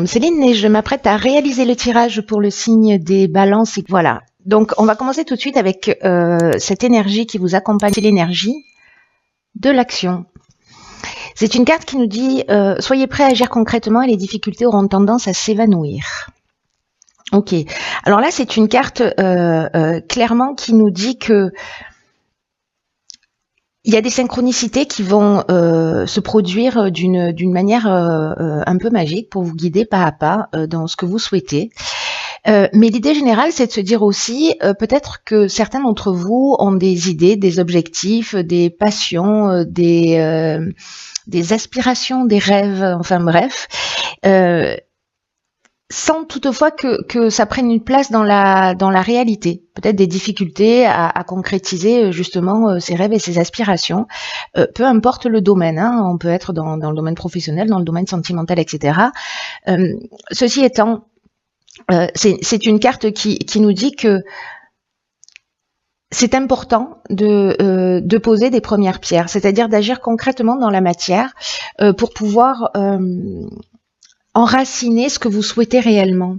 Céline, et je m'apprête à réaliser le tirage pour le signe des balances. Et voilà. Donc, on va commencer tout de suite avec cette énergie qui vous accompagne. C'est l'énergie de l'action. C'est une carte qui nous dit soyez prêts à agir concrètement et les difficultés auront tendance à s'évanouir. Ok. Alors là, c'est une carte clairement qui nous dit que il y a des synchronicités qui vont se produire d'une manière un peu magique pour vous guider pas à pas dans ce que vous souhaitez. Mais l'idée générale, c'est de se dire aussi, peut-être que certains d'entre vous ont des idées, des objectifs, des passions, des aspirations, des rêves, enfin bref, sans toutefois que ça prenne une place dans la réalité. Peut-être des difficultés à concrétiser justement ces rêves et ces aspirations. Peu importe le domaine, hein, on peut être dans le domaine professionnel, dans le domaine sentimental, etc. Ceci étant, c'est une carte qui nous dit que c'est important de poser des premières pierres, c'est-à-dire d'agir concrètement dans la matière pour pouvoir enraciner ce que vous souhaitez réellement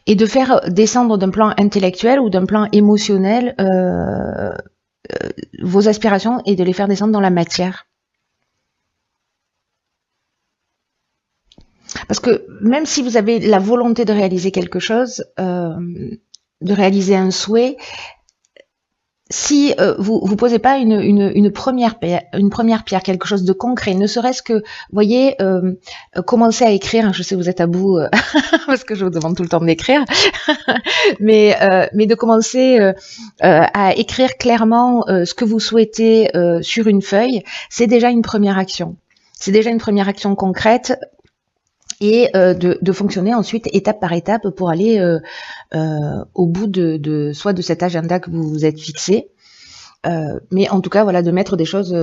et de faire descendre d'un plan intellectuel ou d'un plan émotionnel vos aspirations et de les faire descendre dans la matière. Parce que même si vous avez la volonté de réaliser quelque chose, de réaliser un souhait, si vous posez pas une première pierre, quelque chose de concret, ne serait-ce que, voyez, commencer à écrire. Je sais vous êtes à bout parce que je vous demande tout le temps d'écrire, mais de commencer à écrire clairement ce que vous souhaitez sur une feuille, c'est déjà une première action. C'est déjà une première action concrète. Et de fonctionner ensuite étape par étape pour aller au bout soit de cet agenda que vous vous êtes fixé, mais en tout cas voilà, de mettre des choses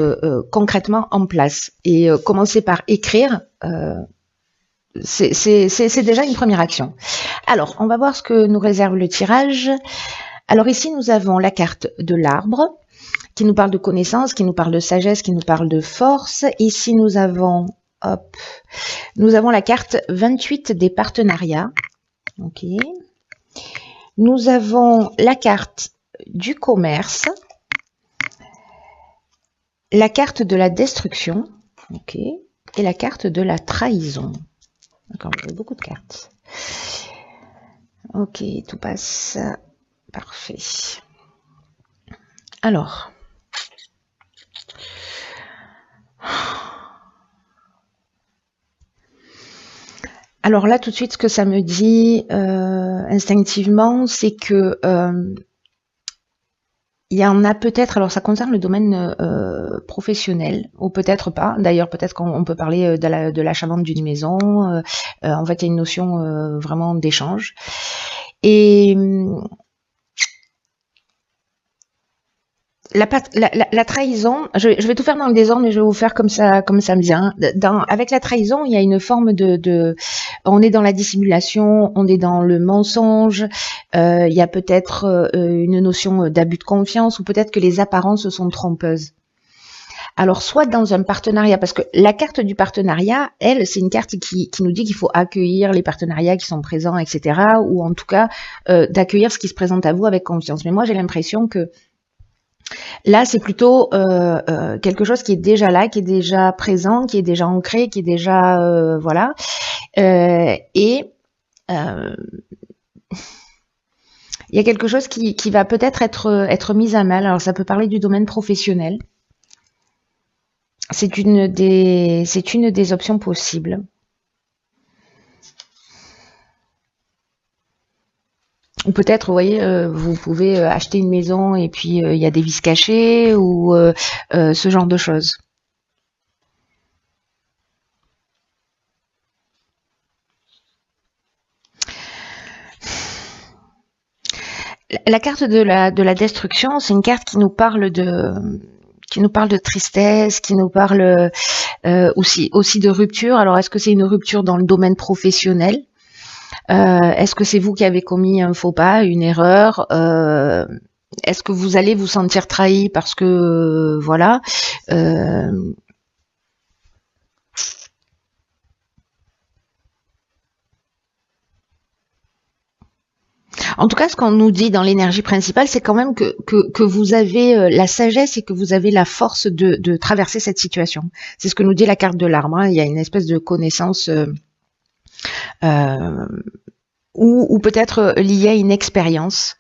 concrètement en place et commencer par écrire, c'est déjà une première action. Alors on va voir ce que nous réserve le tirage. Alors ici nous avons la carte de l'arbre qui nous parle de connaissance, qui nous parle de sagesse, qui nous parle de force. Ici nous avons nous avons la carte 28 des partenariats. Ok. Nous avons la carte du commerce, la carte de la destruction, ok, et la carte de la trahison. D'accord, vous avez beaucoup de cartes. Ok, tout passe. Parfait. Alors. Alors là, tout de suite, ce que ça me dit instinctivement, c'est que il y en a peut-être, alors ça concerne le domaine professionnel, ou peut-être pas. D'ailleurs, peut-être qu'on peut parler de l'achat-vente d'une maison. En fait, il y a une notion vraiment d'échange. Et la trahison, je vais tout faire dans le désordre, mais je vais vous faire comme ça me vient. Avec la trahison, il y a une forme on est dans la dissimulation, on est dans le mensonge, il y a peut-être une notion d'abus de confiance, ou peut-être que les apparences sont trompeuses. Alors, soit dans un partenariat, parce que la carte du partenariat, elle, c'est une carte qui nous dit qu'il faut accueillir les partenariats qui sont présents, etc., ou en tout cas d'accueillir ce qui se présente à vous avec confiance. Mais moi, j'ai l'impression que là, c'est plutôt quelque chose qui est déjà là, qui est déjà présent, qui est déjà ancré, qui est déjà voilà. Et il y a quelque chose qui va peut-être être mis à mal. Alors, ça peut parler du domaine professionnel. C'est une des options possibles. Ou peut-être, vous voyez, vous pouvez acheter une maison et puis il y a des vices cachés ou ce genre de choses. La carte de la destruction, c'est une carte qui nous parle de tristesse, qui nous parle aussi de rupture. Alors, est-ce que c'est une rupture dans le domaine professionnel? Est-ce que c'est vous qui avez commis un faux pas, une erreur? Est-ce que vous allez vous sentir trahi parce que voilà, En tout cas, ce qu'on nous dit dans l'énergie principale, c'est quand même que vous avez la sagesse et que vous avez la force de traverser cette situation. C'est ce que nous dit la carte de l'arbre, hein. Il y a une espèce de connaissance ou peut-être liée à une expérience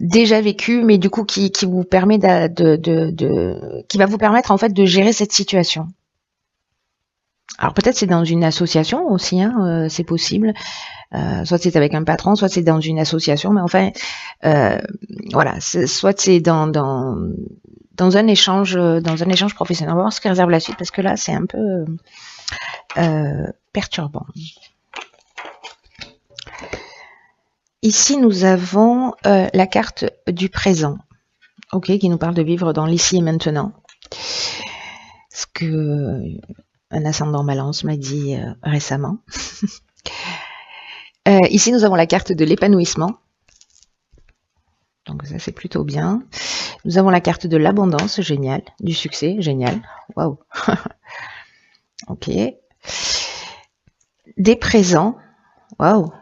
déjà vécue, mais du coup qui vous permet qui va vous permettre en fait de gérer cette situation. Alors peut-être c'est dans une association aussi, hein, c'est possible. Soit c'est avec un patron, soit c'est dans une association, mais enfin, voilà, soit c'est dans un échange professionnel. On va voir ce qui réserve la suite parce que là c'est un peu perturbant. Ici nous avons la carte du présent, ok, qui nous parle de vivre dans l'ici et maintenant. Ce que un ascendant Balance m'a dit récemment. Ici, nous avons la carte de l'épanouissement. Donc ça, c'est plutôt bien. Nous avons la carte de l'abondance, génial. Du succès, génial. Waouh. Ok. Des présents. Waouh.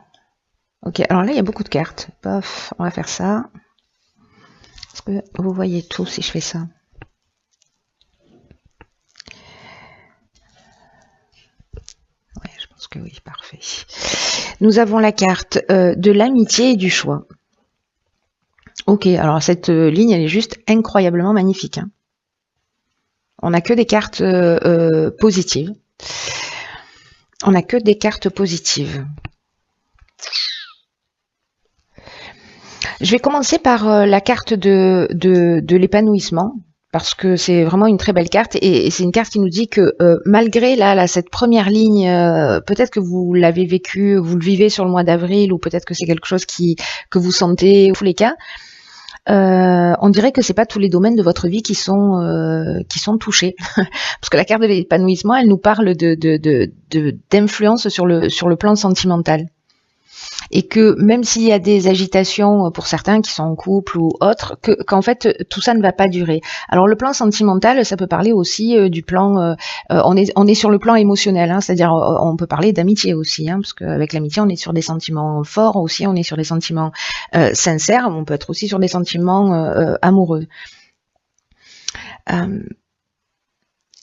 Ok, alors là, il y a beaucoup de cartes. Pof, on va faire ça. Est-ce que vous voyez tout si je fais ça? Ouais, je pense que oui, parfait. Nous avons la carte de l'amitié et du choix. Ok, alors cette ligne, elle est juste incroyablement magnifique, hein. On n'a que des cartes positives. On n'a que des cartes positives. Je vais commencer par la carte de l'épanouissement, parce que c'est vraiment une très belle carte, et c'est une carte qui nous dit que malgré là, cette première ligne, peut-être que vous l'avez vécu, vous le vivez sur le mois d'avril, ou peut-être que c'est quelque chose que vous sentez, en tous les cas, on dirait que c'est pas tous les domaines de votre vie qui sont touchés, parce que la carte de l'épanouissement, elle nous parle d'influence sur le plan sentimental. Et que même s'il y a des agitations pour certains qui sont en couple ou autres, qu'en fait tout ça ne va pas durer. Alors le plan sentimental, ça peut parler aussi du plan, on est sur le plan émotionnel, hein, c'est-à-dire on peut parler d'amitié aussi, hein, parce qu'avec l'amitié on est sur des sentiments forts aussi, on est sur des sentiments sincères, on peut être aussi sur des sentiments amoureux.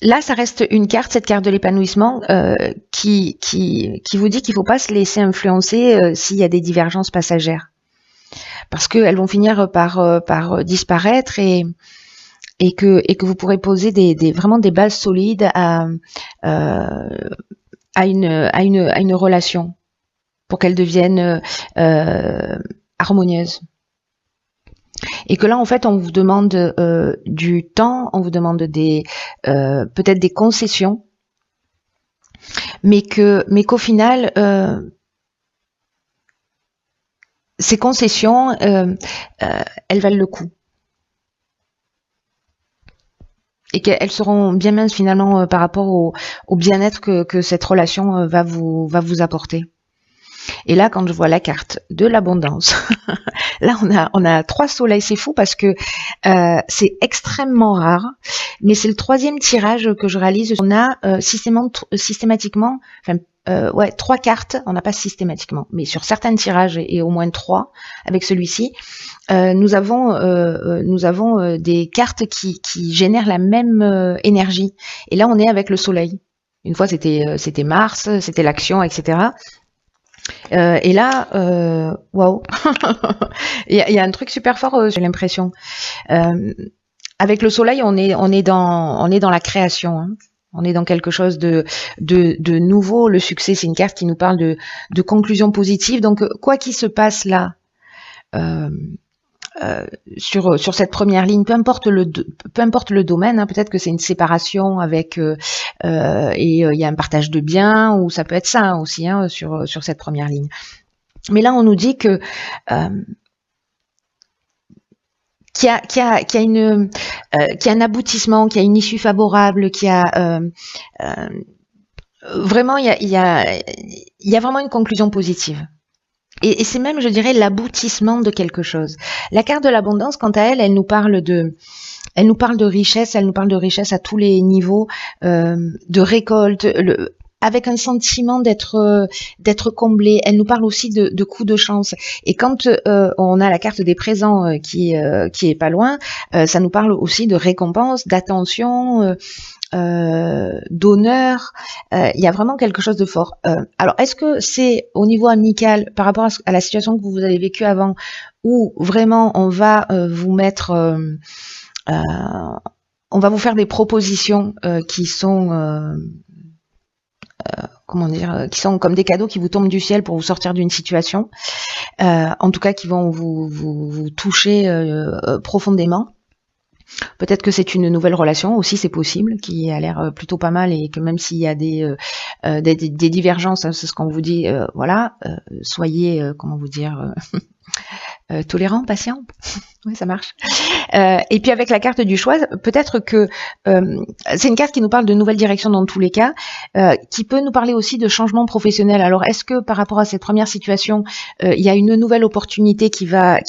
Là, ça reste une carte, cette carte de l'épanouissement, qui vous dit qu'il ne faut pas se laisser influencer s'il y a des divergences passagères, parce qu'elles vont finir par disparaître et que vous pourrez poser vraiment des bases solides à une relation pour qu'elle devienne harmonieuse. Et que là, en fait, on vous demande du temps, on vous demande peut-être des concessions, mais qu'au final, ces concessions, elles valent le coup. Et qu'elles seront bien minces finalement par rapport au bien-être que cette relation va vous apporter. Et là, quand je vois la carte de l'abondance, là on a 3 soleils, c'est fou parce que c'est extrêmement rare, mais c'est le 3e tirage que je réalise. On a systématiquement, 3 cartes, on n'a pas systématiquement, mais sur certains tirages et au moins 3 avec celui-ci, nous avons des cartes qui génèrent la même énergie. Et là on est avec le soleil. Une fois c'était Mars, c'était l'action, etc. Et là, waouh, il y a un truc super fort, j'ai l'impression. Avec le soleil, on est dans la création, hein. On est dans quelque chose de nouveau. Le succès, c'est une carte qui nous parle de conclusion positive. Donc, quoi qu'il se passe là, sur cette première ligne, peu importe le domaine, hein, peut-être que c'est une séparation avec et il y a un partage de biens, ou ça peut être ça aussi, hein, sur cette première ligne. Mais là, on nous dit que qu'il y a un aboutissement, qu'il y a une issue favorable, qu'il y a vraiment il y a vraiment une conclusion positive. Et c'est même, je dirais, l'aboutissement de quelque chose. La carte de l'abondance, quant à elle, elle nous parle de richesse, elle nous parle de richesse à tous les niveaux, de récolte. avec un sentiment d'être comblé. Elle nous parle aussi de coups de chance. Et quand on a la carte des présents qui est pas loin, ça nous parle aussi de récompense, d'attention, d'honneur. Il y a vraiment quelque chose de fort. Alors, est-ce que c'est au niveau amical, par rapport à la situation que vous avez vécue avant, où vraiment on va vous mettre, on va vous faire des propositions qui sont comment dire, qui sont comme des cadeaux qui vous tombent du ciel pour vous sortir d'une situation, en tout cas qui vont vous toucher profondément. Peut-être que c'est une nouvelle relation aussi, c'est possible, qui a l'air plutôt pas mal et que même s'il y a des divergences, hein, c'est ce qu'on vous dit, voilà, soyez, comment vous dire, tolérant, patient. Oui, ça marche. Et puis avec la carte du choix, peut-être que c'est une carte qui nous parle de nouvelles directions dans tous les cas, qui peut nous parler aussi de changement professionnel. Alors, est-ce que par rapport à cette première situation, il y a une nouvelle opportunité qui va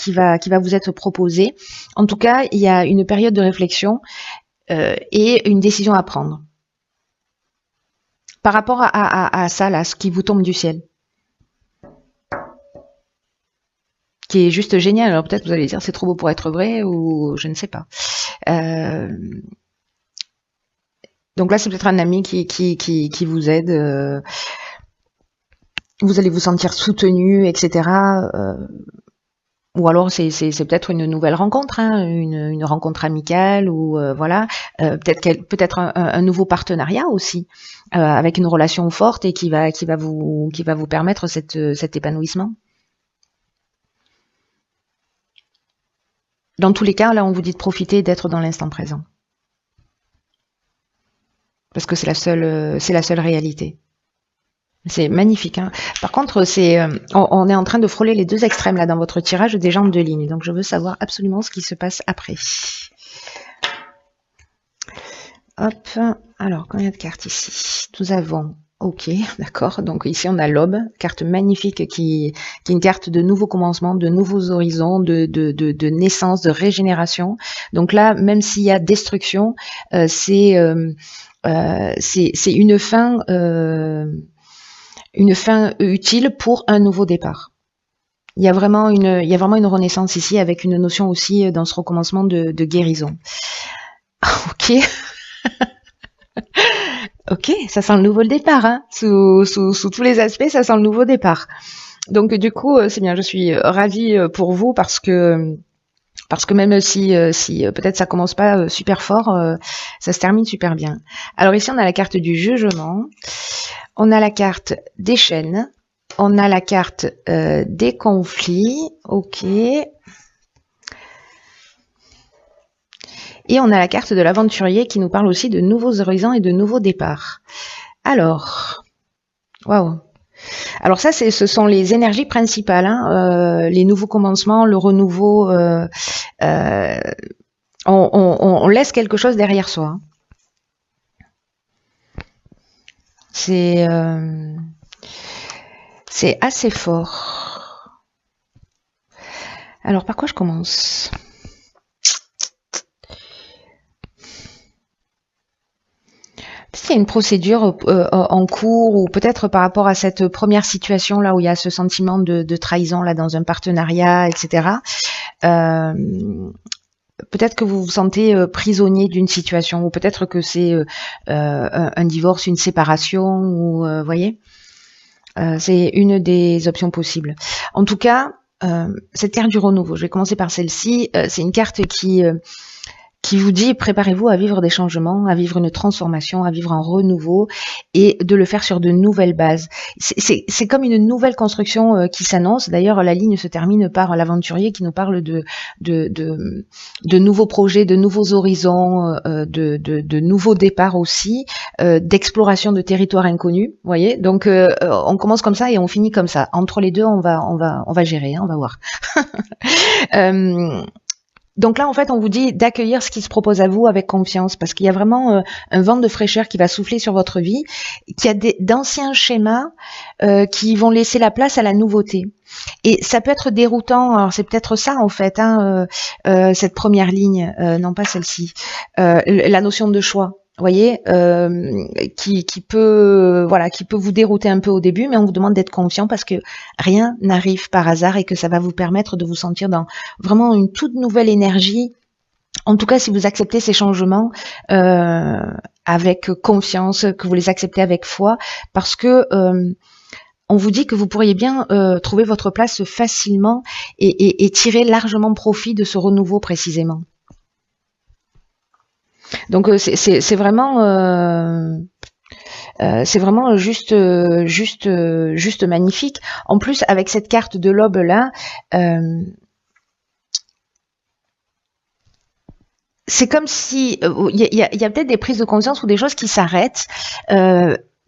vous être proposée? En tout cas, il y a une période de réflexion et une décision à prendre. Par rapport à ça, là, ce qui vous tombe du ciel. Qui est juste génial. Alors peut-être vous allez dire c'est trop beau pour être vrai ou je ne sais pas. Donc là c'est peut-être un ami qui vous aide. Vous allez vous sentir soutenu, etc. Ou alors c'est peut-être une nouvelle rencontre, hein, une rencontre amicale ou voilà. Peut-être un nouveau partenariat aussi avec une relation forte et qui va vous permettre cet épanouissement. Dans tous les cas, là, on vous dit de profiter et d'être dans l'instant présent. Parce que c'est la seule réalité. C'est magnifique, hein. Par contre, on est en train de frôler les deux extrêmes, là, dans votre tirage des jambes de ligne. Donc, je veux savoir absolument ce qui se passe après. Hop. Alors, combien de cartes ici? Nous avons... Ok, d'accord. Donc ici on a l'aube, carte magnifique qui est une carte de nouveau commencement, de nouveaux horizons, de naissance, de régénération. Donc là, même s'il y a destruction, c'est une fin utile pour un nouveau départ. Il y a vraiment une renaissance ici avec une notion aussi dans ce recommencement de guérison. Ok. Ok, ça sent le nouveau départ, hein. Sous tous les aspects, ça sent le nouveau départ. Donc du coup, c'est bien, je suis ravie pour vous parce que même si peut-être ça commence pas super fort, ça se termine super bien. Alors ici, on a la carte du jugement, on a la carte des chaînes, on a la carte des conflits, ok. Et on a la carte de l'aventurier qui nous parle aussi de nouveaux horizons et de nouveaux départs. Alors, waouh. Alors ça, ce sont les énergies principales, hein, les nouveaux commencements, le renouveau. On laisse quelque chose derrière soi. C'est assez fort. Alors, par quoi je commence ? Est-ce qu'il y a une procédure en cours ou peut-être par rapport à cette première situation là où il y a ce sentiment de trahison là dans un partenariat, etc. Peut-être que vous vous sentez prisonnier d'une situation ou peut-être que c'est un divorce, une séparation ou voyez, c'est une des options possibles. En tout cas, cette carte du renouveau, je vais commencer par celle-ci. C'est une carte qui vous dit préparez-vous à vivre des changements, à vivre une transformation, à vivre un renouveau et de le faire sur de nouvelles bases. C'est comme une nouvelle construction qui s'annonce. D'ailleurs, la ligne se termine par l'aventurier qui nous parle de nouveaux projets, de nouveaux horizons, de nouveaux départs aussi, d'exploration de territoires inconnus. Vous voyez, donc on commence comme ça et on finit comme ça. Entre les deux, on va gérer, hein, on va voir. Donc là, en fait, on vous dit d'accueillir ce qui se propose à vous avec confiance, parce qu'il y a vraiment un vent de fraîcheur qui va souffler sur votre vie, qu'il y a d'anciens schémas qui vont laisser la place à la nouveauté. Et ça peut être déroutant, alors c'est peut-être ça en fait, hein, cette première ligne, non pas celle-ci, la notion de choix. voyez, qui peut, voilà, qui peut vous dérouter un peu au début, mais on vous demande d'être confiant parce que rien n'arrive par hasard et que ça va vous permettre de vous sentir dans vraiment une toute nouvelle énergie. En tout cas, si vous acceptez ces changements avec confiance, que vous les acceptez avec foi, parce que on vous dit que vous pourriez bien trouver votre place facilement et tirer largement profit de ce renouveau précisément. Donc c'est vraiment juste magnifique. En plus, avec cette carte de l'aube là, c'est comme si il y a peut-être des prises de conscience ou des choses qui s'arrêtent.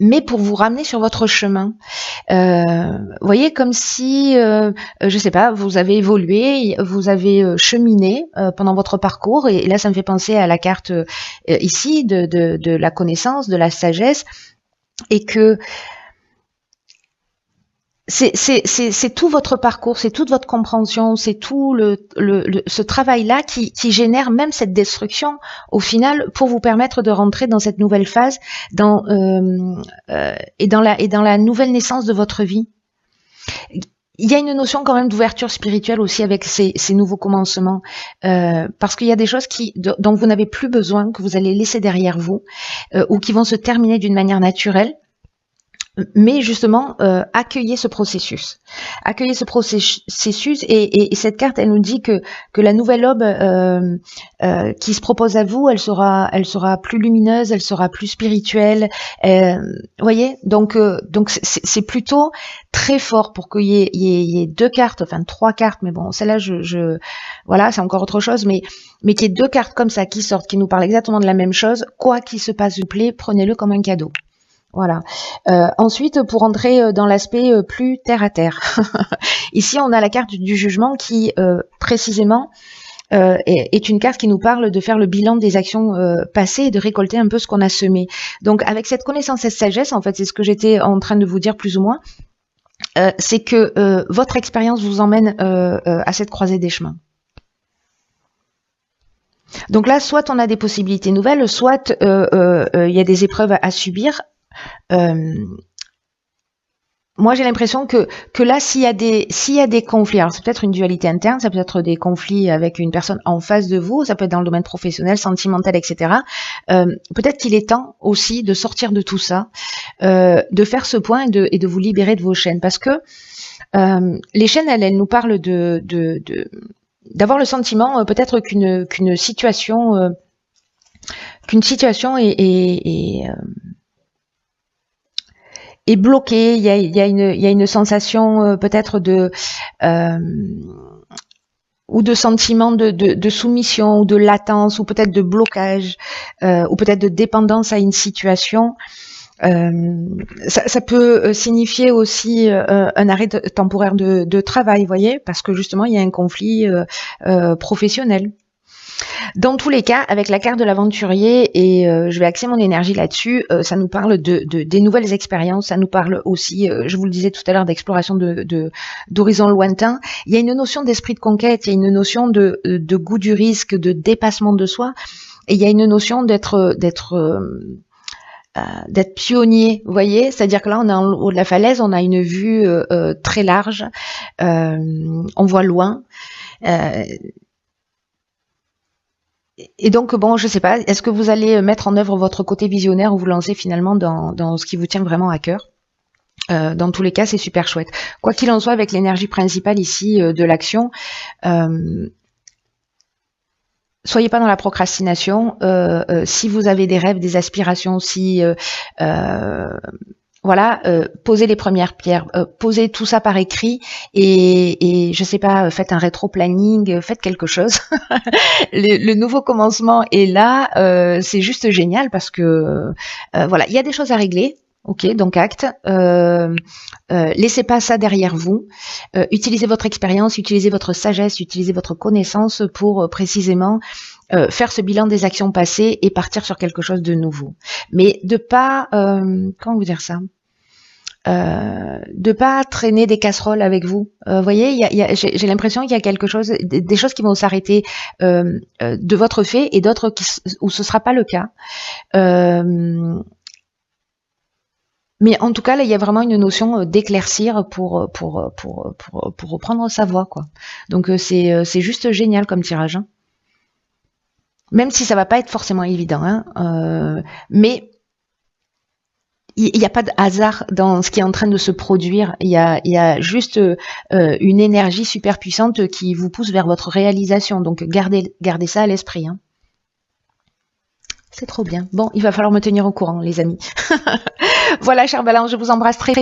Mais pour vous ramener sur votre chemin. Voyez, comme si, je sais pas, vous avez évolué, vous avez cheminé pendant votre parcours, et là ça me fait penser à la carte ici de la connaissance, de la sagesse, et que c'est tout votre parcours, c'est toute votre compréhension, c'est tout ce travail-là qui génère même cette destruction au final pour vous permettre de rentrer dans cette nouvelle phase et dans la nouvelle naissance de votre vie. Il y a une notion quand même d'ouverture spirituelle aussi avec ces nouveaux commencements, parce qu'il y a des choses dont vous n'avez plus besoin, que vous allez laisser derrière vous, ou qui vont se terminer d'une manière naturelle. Mais justement, accueillez ce processus. Accueillez ce processus et cette carte, elle nous dit que la nouvelle aube qui se propose à vous, elle sera plus lumineuse, elle sera plus spirituelle. Voyez, donc c'est plutôt très fort pour qu'il y ait deux cartes, enfin 3 cartes, mais bon, celle-là, voilà, c'est encore autre chose, mais qu'il y ait 2 cartes comme ça qui sortent, qui nous parlent exactement de la même chose. Quoi qu'il se passe, s'il vous plaît, prenez-le comme un cadeau. Voilà. Ensuite, pour entrer dans l'aspect plus terre à terre, ici on a la carte du jugement qui précisément est une carte qui nous parle de faire le bilan des actions passées et de récolter un peu ce qu'on a semé. Donc avec cette connaissance et cette sagesse, en fait, c'est ce que j'étais en train de vous dire plus ou moins, c'est que votre expérience vous emmène à cette croisée des chemins. Donc là, soit on a des possibilités nouvelles, soit il y a des épreuves à subir. Moi j'ai l'impression que là s'il y a des conflits, alors c'est peut-être une dualité interne, ça peut être des conflits avec une personne en face de vous, ça peut être dans le domaine professionnel, sentimental, etc. Peut-être qu'il est temps aussi de sortir de tout ça, de faire ce point et de vous libérer de vos chaînes, parce que les chaînes elles nous parlent d'avoir le sentiment peut-être qu'une situation est bloqué, il y a une sensation peut-être ou de sentiment de soumission ou de latence ou peut-être de blocage ou peut-être de dépendance à une situation. Ça peut signifier aussi un arrêt temporaire de travail, vous voyez, parce que justement il y a un conflit professionnel. Dans tous les cas, avec la carte de l'aventurier, et je vais axer mon énergie là-dessus, ça nous parle des nouvelles expériences, ça nous parle aussi, je vous le disais tout à l'heure, d'exploration d'horizons lointains. Il y a une notion d'esprit de conquête, il y a une notion de goût du risque, de dépassement de soi, et il y a une notion d'être pionnier, vous voyez, c'est-à-dire que là on est en haut de la falaise, on a une vue très large, on voit loin. Et donc, bon, je sais pas, est-ce que vous allez mettre en œuvre votre côté visionnaire ou vous lancer finalement dans ce qui vous tient vraiment à cœur? Dans tous les cas, c'est super chouette. Quoi qu'il en soit, avec l'énergie principale ici de l'action, soyez pas dans la procrastination. Si vous avez des rêves, des aspirations, voilà, posez les premières pierres, posez tout ça par écrit et je sais pas, faites un rétro-planning, faites quelque chose. Le nouveau commencement est là, c'est juste génial parce que voilà, il y a des choses à régler. Ok, donc acte. Laissez pas ça derrière vous. Utilisez votre expérience, utilisez votre sagesse, utilisez votre connaissance pour précisément faire ce bilan des actions passées et partir sur quelque chose de nouveau. Mais de pas, comment vous dire ça, de pas traîner des casseroles avec vous. Vous voyez, j'ai l'impression qu'il y a quelque chose, des choses qui vont s'arrêter de votre fait et d'autres où ce sera pas le cas. Mais en tout cas, là, il y a vraiment une notion d'éclaircir pour reprendre sa voix, quoi. Donc c'est juste génial comme tirage, hein. Même si ça va pas être forcément évident, hein, mais il n'y a pas de hasard dans ce qui est en train de se produire. Il y a juste une énergie super puissante qui vous pousse vers votre réalisation. Donc gardez ça à l'esprit, hein. C'est trop bien. Bon, il va falloir me tenir au courant, les amis. Voilà, chère Balance, je vous embrasse très